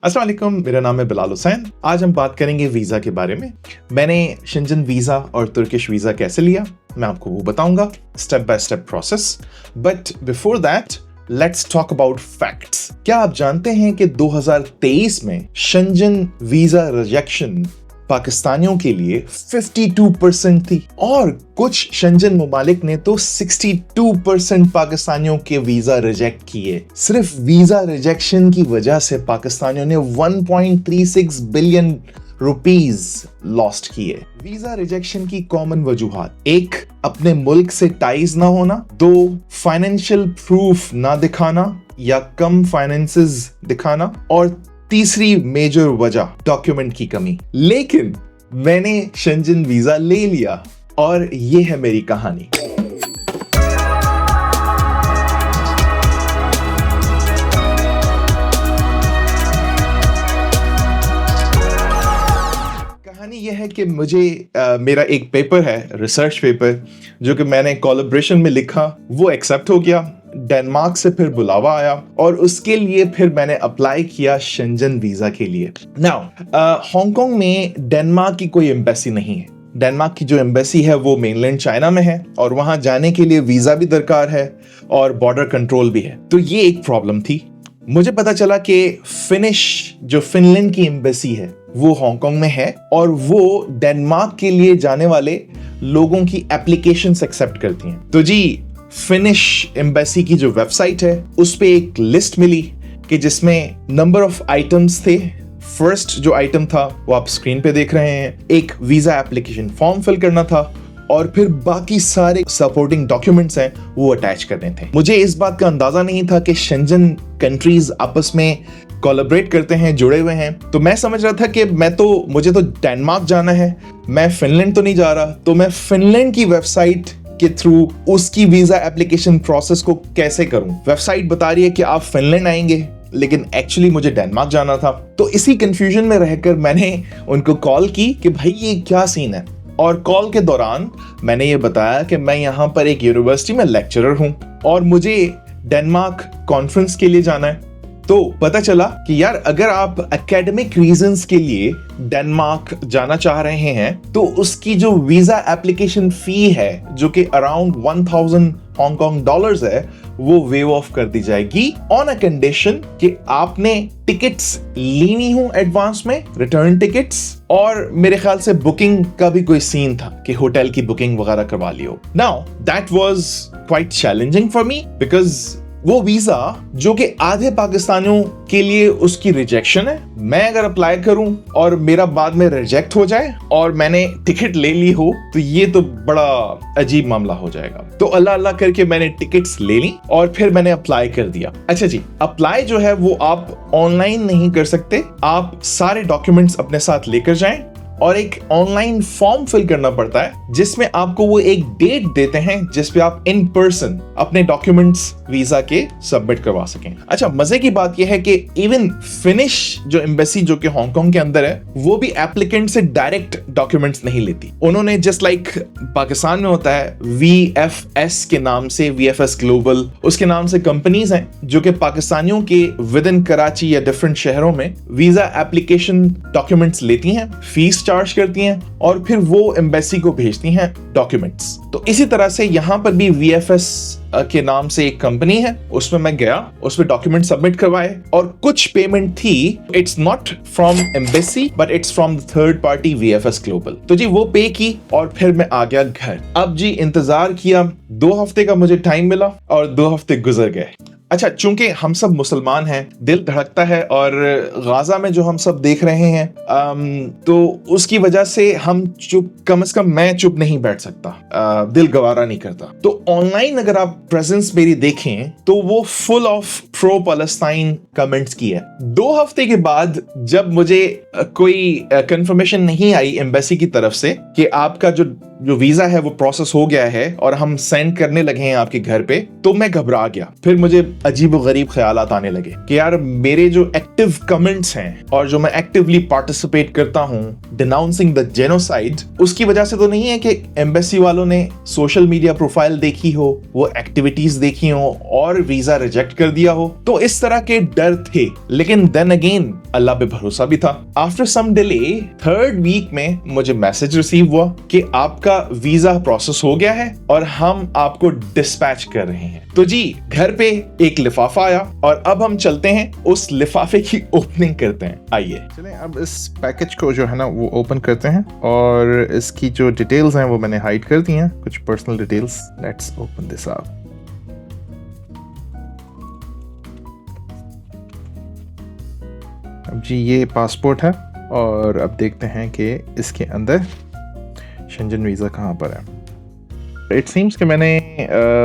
अस्सलाम वालेकुम, मेरा नाम है बिलाल हुसैन। आज हम बात करेंगे वीज़ा के बारे में। मैंने शेंजन वीज़ा और तुर्किश वीज़ा कैसे लिया, मैं आपको वो बताऊंगा, step by step process. But before that let's talk about facts. क्या आप जानते हैं कि 2023 में शेंजन वीज़ा रिजेक्शन पाकिस्तानियों के लिए 52% थी और कुछ शेंजन ममालिक ने तो 62% पाकिस्तानियों के वीजा रिजेक्ट किए। सिर्फ वीजा रिजेक्शन की वजह से पाकिस्तानियों ने 1.36 बिलियन रुपीस लॉस्ट किए। वीजा रिजेक्शन की कॉमन वजूहात: एक, अपने मुल्क से टाइज ना होना; दो, फाइनेंशियल प्रूफ ना दिखाना या कम फाइनेंसेस दिखाना; और तीसरी मेजर वजह डॉक्यूमेंट की कमी। लेकिन मैंने शेंजन वीजा ले लिया और ये है मेरी कहानी। कहानी यह है कि मुझे मेरा एक पेपर है, रिसर्च पेपर, जो कि मैंने कोलैबोरेशन में लिखा, वो एक्सेप्ट हो गया। डेनमार्क से फिर बुलावा आया और उसके लिए फिर मैंने अप्लाई किया शेंजन वीजा के लिए। नाउ हांगकांग में डेनमार्क की कोई एम्बेसी नहीं है। डेनमार्क की जो एम्बेसी है वो मेनलैंड चाइना में है और वहां जाने के लिए वीजा भी दरकार है और बॉर्डर कंट्रोल भी है। तो ये एक प्रॉब्लम थी। मुझे पता चला कि जो फिनलैंड की एम्बेसी है वो हांगकांग में है और वो डेनमार्क के लिए जाने वाले लोगों की एप्लीकेशंस एक्सेप्ट करती हैं। तो जी, फिनिश एम्बेसी की जो वेबसाइट है उस पे एक लिस्ट मिली कि जिसमें नंबर ऑफ आइटम्स थे। फर्स्ट जो आइटम था वो आप स्क्रीन पे देख रहे हैं, एक वीजा एप्लीकेशन फॉर्म फिल करना था और फिर बाकी सारे सपोर्टिंग डॉक्यूमेंट्स हैं वो अटैच करने थे। मुझे इस बात का अंदाजा नहीं था कि शेंजन कंट्रीज आपस में कोलैबोरेट करते हैं, जुड़े हुए हैं। तो मैं समझ रहा था कि मुझे तो डेनमार्क जाना है, मैं फिनलैंड तो नहीं जा रहा, तो मैं फिनलैंड की वेबसाइट के थ्रू उसकी वीजा एप्लीकेशन प्रोसेस को कैसे करूं। वेबसाइट बता रही है कि आप फिनलैंड आएंगे, लेकिन एक्चुअली मुझे डेनमार्क जाना था। तो इसी कंफ्यूजन में रहकर मैंने उनको कॉल की कि भाई ये क्या सीन है। और कॉल के दौरान मैंने ये बताया कि मैं यहाँ पर एक यूनिवर्सिटी में लेक्चरर हूँ और मुझे डेनमार्क कॉन्फ्रेंस के लिए जाना है। तो पता चला कि यार, अगर आप एकेडमिक रीजंस के लिए डेनमार्क जाना चाह रहे हैं तो उसकी जो वीजा एप्लीकेशन फी है, जो कि अराउंड 1000 हांगकांग डॉलर्स है, वो वेव ऑफ कर दी जाएगी ऑन अ कंडीशन कि आपने टिकट्स लेनी हो एडवांस में, रिटर्न टिकट्स, और मेरे ख्याल से बुकिंग का भी कोई सीन था कि होटल की बुकिंग वगैरह करवा लियो। Now that was quite challenging for me because वो वीजा जो कि आधे पाकिस्तानियों के लिए उसकी रिजेक्शन है, मैं अगर अप्लाई करूं और मेरा बाद में रिजेक्ट हो जाए और मैंने टिकट ले ली हो तो ये तो बड़ा अजीब मामला हो जाएगा। तो अल्लाह अल्लाह करके मैंने टिकट्स ले ली और फिर मैंने अप्लाई कर दिया। अच्छा जी, अप्लाई जो है वो आप ऑनलाइन नहीं कर सकते, आप सारे डॉक्यूमेंट्स अपने साथ लेकर जाएं और एक ऑनलाइन फॉर्म फिल करना पड़ता है जिसमें आपको वो एक डेट देते हैं जिसपे आप इन पर्सन अपने डॉक्यूमेंट्स वीजा के सबमिट करवा सकें। अच्छा, मजे की बात यह है कि इवन फिनिश जो एम्बेसी जो कि हांगकांग के अंदर है वो भी एप्लीकेंट से डायरेक्ट डॉक्यूमेंट्स नहीं लेती। उन्होंने जस्ट लाइक पाकिस्तान में होता है VFS के नाम से, VFS ग्लोबल, उसके नाम से कंपनीज हैं जो कि पाकिस्तानियों के विद इन कराची या डिफरेंट शहरों में वीजा एप्लीकेशन डॉक्यूमेंट्स लेती हैं, फीस चार्ज करती हैं और फिर वो एम्बेसी को भेजती हैं डॉक्यूमेंट्स। तो इसी तरह से यहां पर भी VFS के नाम से एक कंपनी है, उसमें मैं गया, उसमें डॉक्यूमेंट सबमिट करवाए और कुछ पेमेंट थी। It's not from embassy but it's from the third party VFS global. तो जी वो पे की और फिर मैं आ गया घर। अब जी इंतजार किया, 2 हफ्ते का मुझे टाइम मिला और 2 हफ्ते गुजर गए। अच्छा, चूंकि हम सब मुसलमान हैं, दिल धड़कता है और गाजा में जो हम सब देख रहे हैं तो उसकी वजह से हम कम से कम मैं चुप नहीं बैठ सकता, दिल गवारा नहीं करता। तो ऑनलाइन अगर आप प्रेजेंस मेरी देखें तो वो full of pro Palestine comments की है। 2 हफ्ते के बाद जब मुझे कोई कंफर्मेशन नहीं आई एम्बेसी की तरफ से कि आपका जो जो वीजा है वो प्रोसेस हो गया है और हम सेंड करने लगे हैं आपके घर पे, तो मैं घबरा गया। फिर मुझे अजीब व गरीब ख्यालात आने लगे कि यार मेरे जो एक्टिव कमेंट्स हैं और जो मैं एक्टिवली पार्टिसिपेट करता हूँ डिनाउंसिंग द जेनोसाइड, उसकी वजह से तो नहीं है कि एम्बेसी वालों ने सोशल मीडिया प्रोफाइल देखी हो, वो एक्टिविटीज देखी हो और वीजा रिजेक्ट कर दिया हो। तो इस तरह के डर थे, लेकिन देन अगेन अल्लाह पे भरोसा भी था। After some delay 3rd week में मुझे मैसेज रिसीव हुआ कि आपका वीजा प्रोसेस हो गया है और हम आपको डिस्पैच कर रहे हैं। तो जी घर पे एक लिफाफा आया और अब हम चलते हैं उस लिफाफे की ओपनिंग करते हैं। आइए चलें अब इस पैकेज को जो है ना वो ओपन करते हैं और इसकी जो डिटेल्स हैं वो मैंने हाइड कर दी हैं, कुछ personal details. Let's open this up. अब जी ये पासपोर्ट है और अब देखते हैं कि इसके अंदर शेंजन वीज़ा कहाँ पर है। इट सीम्स कि मैंने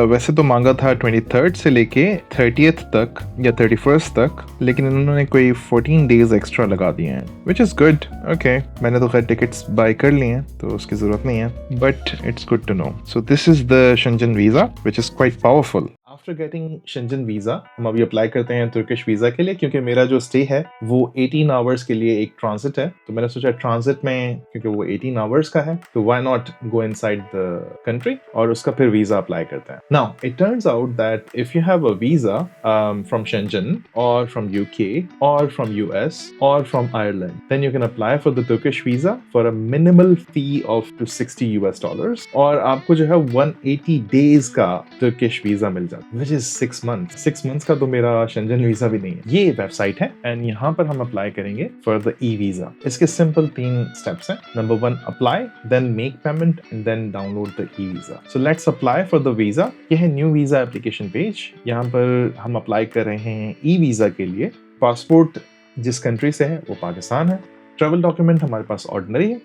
वैसे तो मांगा था 23rd से लेके 30th तक या 31st तक, लेकिन इन्होंने कोई 14 डेज एक्स्ट्रा लगा दिए हैं, विच इज़ गुड। ओके, मैंने तो खैर टिकट्स बाय कर लिए हैं तो उसकी ज़रूरत नहीं है, but it's good to know. So this is the Schengen visa which is quite powerful. After getting Schengen visa हम अभी अप्लाई करते हैं तुर्किश वीजा के लिए, क्योंकि मेरा जो स्टे है वो 18 आवर्स के लिए एक ट्रांजिट है। तो मैंने सोचा ट्रांजिट में क्योंकि वो 18 आवर्स का है तो why not go inside the country और उसका फिर वीजा अप्लाई करते हैं। Now it turns out that if you have a visa from Schengen और फ्रॉम यूके और फ्रॉम यूएस और from Ireland, then you can apply for the Turkish visa for a minimal fee of $60 और आपको जो है 180 days का Turkish visa मिल जाता है, which is 6 months। 6 months का तो मेरा शेंजन वीजा भी नहीं है। ये वेबसाइट है एंड यहाँ पर हम अप्लाई करेंगे फॉर द ई वीजा। इसके सिंपल 3 स्टेप्स हैं। Number 1 apply, then make payment and then download the e visa. So let's apply for the visa. ये है न्यू वीजा एप्लीकेशन पेज। यहाँ पर हम अप्लाई कर रहे हैं ई वीजा के लिए। पासपोर्ट जिस कंट्री से है वो पाकिस्तान है। ट्रेवल डॉक्यूमेंट हमारे पास ऑर्डिनरी है।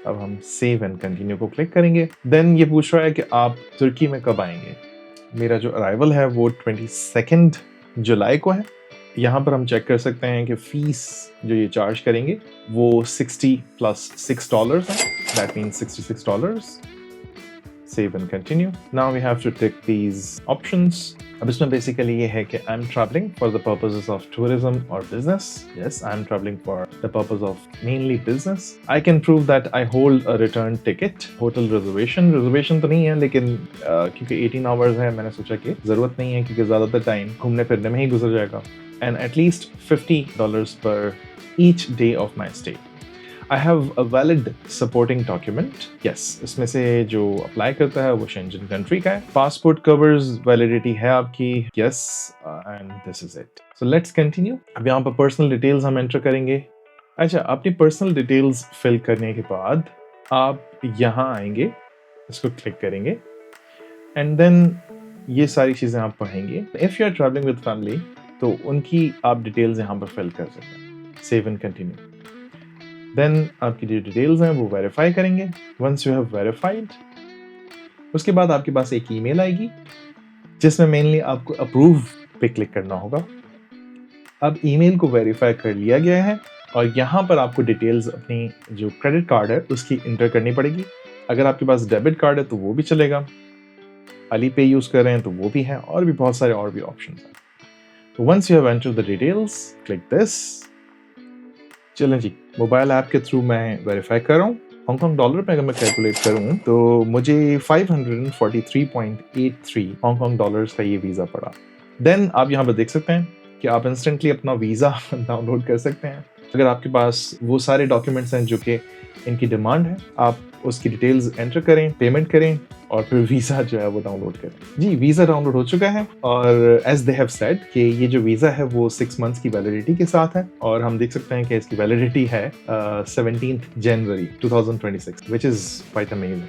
अब हम सेव एंड कंटिन्यू को क्लिक करेंगे। देन ये पूछ रहा है कि आप तुर्की में कब आएंगे। मेरा जो अराइवल है वो 22 जुलाई को है। यहाँ पर हम चेक कर सकते हैं कि फीस जो ये चार्ज करेंगे वो 60 + $6 है। That means $66। Save and continue. Now we have to tick these options. अब इसमें basically ये है कि I'm traveling for the purposes of tourism or business. Yes, I'm traveling for the purpose of mainly business. I can prove that I hold a return ticket. Hotel reservation तो नहीं है, लेकिन क्योंकि 18 hours है मैंने सोचा कि ज़रूरत नहीं है क्योंकि ज़्यादातर टाइम घूमने फिरने में ही गुजर जाएगा। And at least $50 per each day of my stay. I have a valid supporting document. Yes, इसमें से जो अप्लाई करता है वो शेंजन कंट्री का है। पासपोर्ट कवर्स वैलिडिटी है आपकी। Yes, and this is it. So let's continue. अब यहाँ पर पर्सनल डिटेल्स हम एंटर करेंगे। अच्छा, अपनी पर्सनल डिटेल्स फिल करने के बाद आप यहाँ आएंगे, इसको क्लिक करेंगे एंड देन ये सारी चीज़ें आप पढ़ेंगे। If you are travelling with family तो उनकी आप डिटेल्स यहाँ पर फिल कर सकते हैं। Save and continue. देन आपकी जो डिटेल्स हैं वो वेरीफाई करेंगे। वंस यू हैव वेरीफाइड, उसके बाद आपके पास एक ईमेल आएगी जिसमें मेनली आपको अप्रूव पे क्लिक करना होगा। अब ईमेल को वेरीफाई कर लिया गया है और यहाँ पर आपको डिटेल्स अपनी जो क्रेडिट कार्ड है उसकी इंटर करनी पड़ेगी। अगर आपके पास डेबिट कार्ड है तो वो भी चलेगा, अली पे यूज़ कर रहे हैं तो वो भी है, और भी बहुत सारे और भी ऑप्शन हैं। तो once you have entered the details, click this. चलें जी, मोबाइल ऐप के थ्रू मैं वेरीफाई कर रहा हूँ। हांगकांग डॉलर में अगर मैं कैलकुलेट करूँ तो मुझे 543.83 हांगकांग डॉलर्स का ये वीज़ा पड़ा। देन आप यहाँ पर देख सकते हैं कि आप इंस्टेंटली अपना वीज़ा डाउनलोड कर सकते हैं। अगर आपके पास वो सारे डॉक्यूमेंट्स हैं जो कि इनकी डिमांड है, आप उसकी डिटेल्स एंटर करें, पेमेंट करें और फिर वीज़ा जो है वो डाउनलोड करें। जी, वीज़ा डाउनलोड हो चुका है और एज दे हैव सेड कि ये जो वीज़ा है वो 6 मंथ्स की वैलिडिटी के साथ है और हम देख सकते हैं कि इसकी वैलिडिटी है 17 जनवरी 2026, विच इज़ क्वाइट अमेजिंग।